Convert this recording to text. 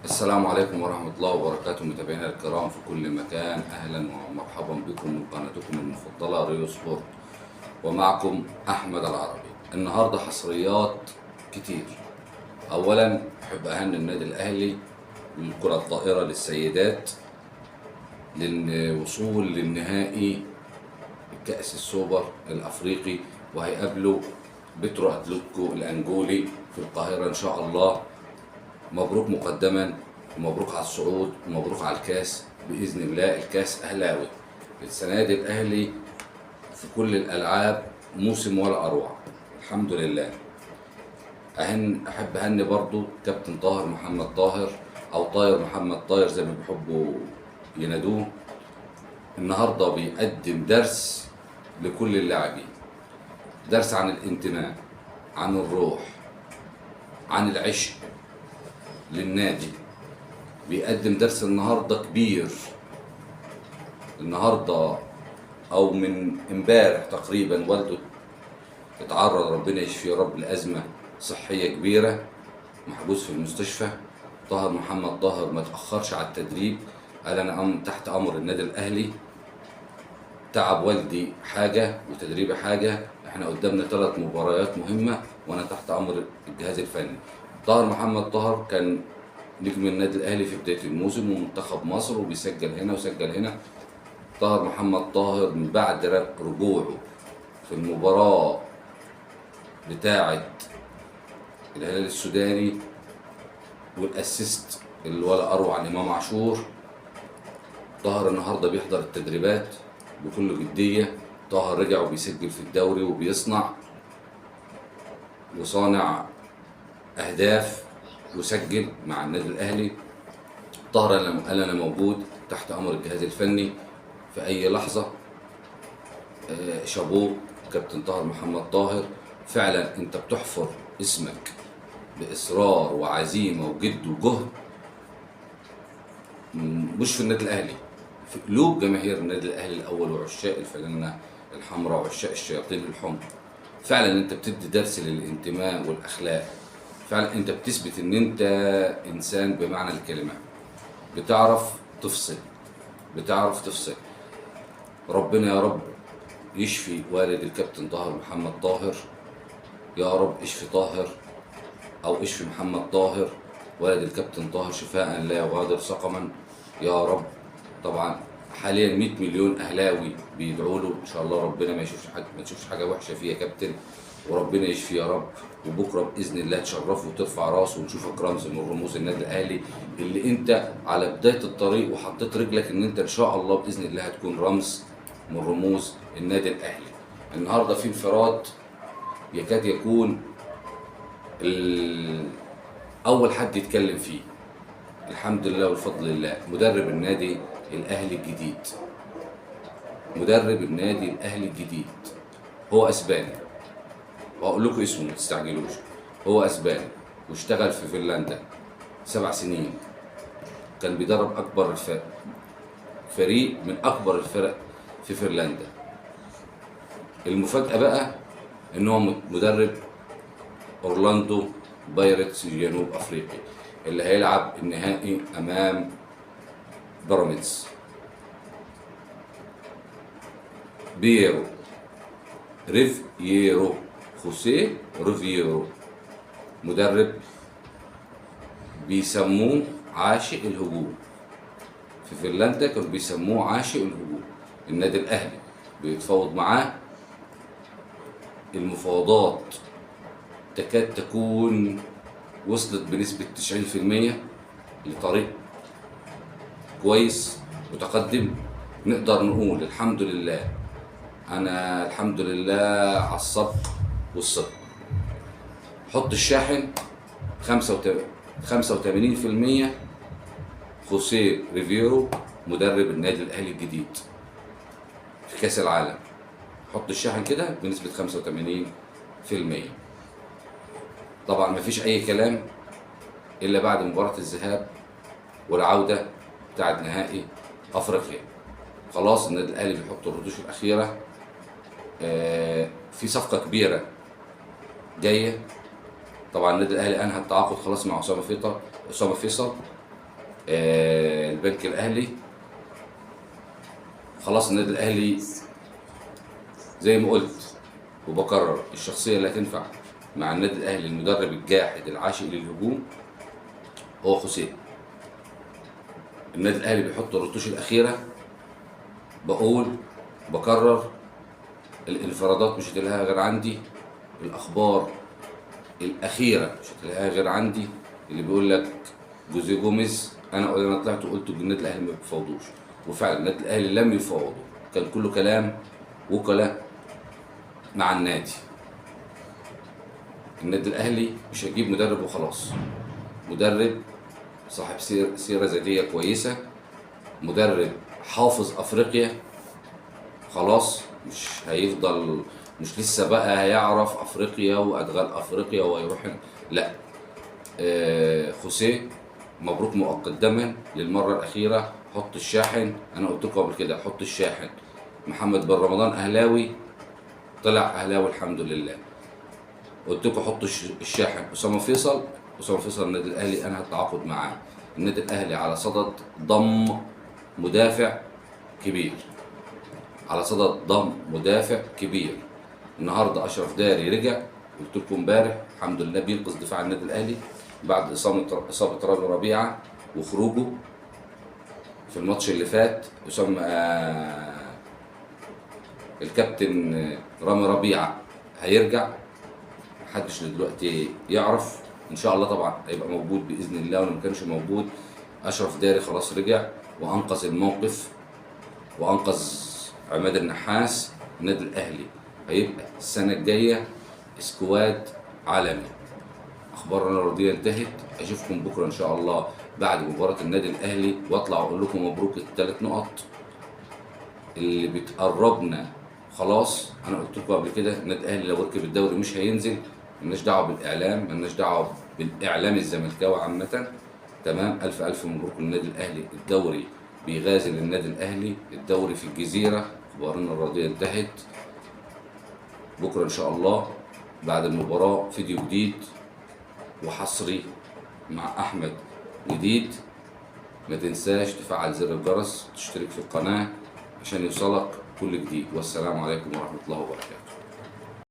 السلام عليكم ورحمة الله وبركاته، متابعينا الكرام في كل مكان. أهلا ومرحبا بكم من قناتكم المفضلة ريو سبورت، ومعكم أحمد العربي. النهاردة حصريات كتير. أولا أحب أهني النادي الأهلي للكرة الطائرة للسيدات للوصول للنهائي كأس السوبر الأفريقي، وهيقابلوا بترو أتلتيكو الأنجولي في القاهرة إن شاء الله. مبروك مقدما، ومبروك على الصعود، ومبروك على الكاس باذن الله. الكاس اهلاوي السنه دي، الاهلي في كل الالعاب موسم ولا اروع، الحمد لله. احب اهني برضو كابتن طاهر محمد طاهر، او طاهر محمد طاهر زي ما بيحبوا ينادوه. النهارده بيقدم درس لكل اللاعبين، درس عن الانتماء، عن الروح، عن العشق للنادي. بيقدم درس النهارده كبير. النهارده او من امبارح تقريبا والده اتعرض، ربنا يشفيه يا رب، لازمه صحيه كبيره، محجوز في المستشفى. طاهر محمد طاهر ما تاخرش على التدريب، قال انا تحت امر النادي الاهلي. تعب والدي حاجه وتدريبي حاجه، احنا قدامنا 3 مباريات مهمه وانا تحت امر الجهاز الفني. طاهر محمد طاهر كان نجم النادي الاهلي في بدايه الموسم ومنتخب مصر، وبيسجل هنا وسجل هنا. طاهر محمد طاهر من بعد رجوعه في المباراه بتاعه الهلال السوداني والاسيست اللي ولا اروع عن امام عاشور، طاهر النهارده بيحضر التدريبات بكل جديه. طاهر رجع وبيسجل في الدوري وبيصنع وصانع اهداف وسجل مع النادي الاهلي. طاهر قال انا موجود تحت امر الجهاز الفني في اي لحظه. شابوه كابتن طاهر محمد طاهر، فعلا انت بتحفر اسمك باصرار وعزيمه وجد وجهد، مش في النادي الاهلي، في قلوب جماهير النادي الاهلي الاول وعشاق الفانلة الحمراء وعشاق الشياطين الحمر. فعلا انت بتدي درس للانتماء والاخلاق. فعلا انت بتثبت ان انت انسان بمعنى الكلمه، بتعرف تفصل، بتعرف تفصل. ربنا يا رب يشفي والد الكابتن طاهر محمد طاهر، يا رب اشفي طاهر او اشفي محمد طاهر والد الكابتن طاهر شفاء لا يغادر سقما يا رب. طبعا حاليا 100 مليون اهلاوي بيدعوا له، ان شاء الله ربنا ما تشوفش حاجه وحشه فيه يا كابتن، وربنا يشفي يا رب. وبكره باذن الله تشرفه وترفع راسه ونشوفك رمز من رموز النادي الاهلي، اللي انت على بدايه الطريق وحطيت رجلك ان انت ان شاء الله باذن الله هتكون رمز من رموز النادي الاهلي. النهارده في انفراد يكاد يكون اول حد يتكلم فيه، الحمد لله والفضل لله، مدرب النادي الاهلي الجديد. مدرب النادي الاهلي الجديد هو اسباني، وهقول لكم اسمه ما تستعجلوش. هو اسباني واشتغل في فنلندا 7 سنين، كان بيدرب اكبر فريق من اكبر الفرق في فنلندا. المفاجأة بقى ان هو مدرب اورلاندو بايرتس جنوب افريقيا، اللي هيلعب النهائي امام بيراميدز. بييرو ريفييرو، خوسيه ريفييرو، مدرب بيسموه عاشق الهجوم. في فنلندا كانوا بيسموه عاشق الهجوم. النادي الاهلي بيتفاوض معاه، المفاوضات تكاد تكون وصلت بنسبة 90% لطريق كويس متقدم. نقدر نقول الحمد لله، أنا الحمد لله على الصبر والصدق. حط الشاحن 85%. خوسيه ريفيرو مدرب النادي الأهلي الجديد في كأس العالم. حط الشاحن كده بنسبة 85%. طبعا مفيش اي كلام الا بعد مباراة الذهاب والعودة بتاعت نهائي افريقيا. خلاص النادي الاهلي بيحط الردوش الاخيرة. في صفقة كبيرة جاية. طبعا النادي الاهلي انهى التعاقد خلاص مع اسامة فيصل. البنك الاهلي. خلاص النادي الاهلي زي ما قلت وبكرر، الشخصيه اللي هتنفع مع النادي الاهلي المدرب الجاحد العاشق للهجوم هو خوسيه. النادي الاهلي بيحط الرتوش الاخيره، بقول بكرر، الانفرادات مش هتلاقيها غير عندي، الاخبار الاخيره مش هتلاقيها غير عندي. اللي بيقول لك جوزيه جوميز، انا طلعت وقلت النادي الاهلي ما بيفاوضوش، وفعلا النادي الاهلي لم يفاوضوا، كان كله كلام وكلاء مع النادي. النادي الاهلي مش هيجيب مدرب وخلاص، مدرب صاحب سيره ذاتيه كويسه، مدرب حافظ افريقيا، خلاص مش هيفضل، مش لسه بقى هيعرف افريقيا وادغال افريقيا ويروح، لا. خوسيه مبروك مقدما للمره الاخيره. حط الشاحن، انا قلت لكم قبل كده حط الشاحن. محمد بن رمضان اهلاوي، طلع اهلاوي الحمد لله. قلت لكم حط الشاحن. اسامه فيصل النادي الاهلي انا هتعاقد معاه. النادي الاهلي على صدد ضم مدافع كبير، على صدد ضم مدافع كبير. النهارده اشرف داري رجع، قلت لكم امبارح الحمد لله بينقذ دفاع النادي الاهلي بعد اصابه رامي ربيعه وخروجه في الماتش اللي فات. اسامه الكابتن رامي ربيعه هيرجع، محدش دلوقتي يعرف، ان شاء الله طبعا هيبقى موجود باذن الله، ولو ما كانش موجود اشرف داري خلاص رجع وانقذ الموقف وانقذ عماد النحاس. النادي الاهلي هيبقى السنه الجايه سكواد عالمي. اخبارنا الرياضيه انتهت، اشوفكم بكره ان شاء الله بعد مباراه النادي الاهلي، واطلع اقول لكم مبروك ال3 نقط اللي بتقربنا. خلاص انا قلت لكم قبل كده النادي الاهلي لو ركب الدوري مش هينزل، مالناش دعوه بالاعلام، مالناش دعوه بالاعلام الزملكاوي عامه. تمام، الف الف مبروك للنادي الاهلي، الدوري بيغازل النادي الاهلي، الدوري في الجزيره. اخبارنا الرياضيه انتهت. بكره ان شاء الله بعد المباراه فيديو جديد وحصري مع احمد جديد. ما تنساش تفعل زر الجرس، تشترك في القناه عشان يوصلك كل جديد. والسلام عليكم ورحمه الله وبركاته.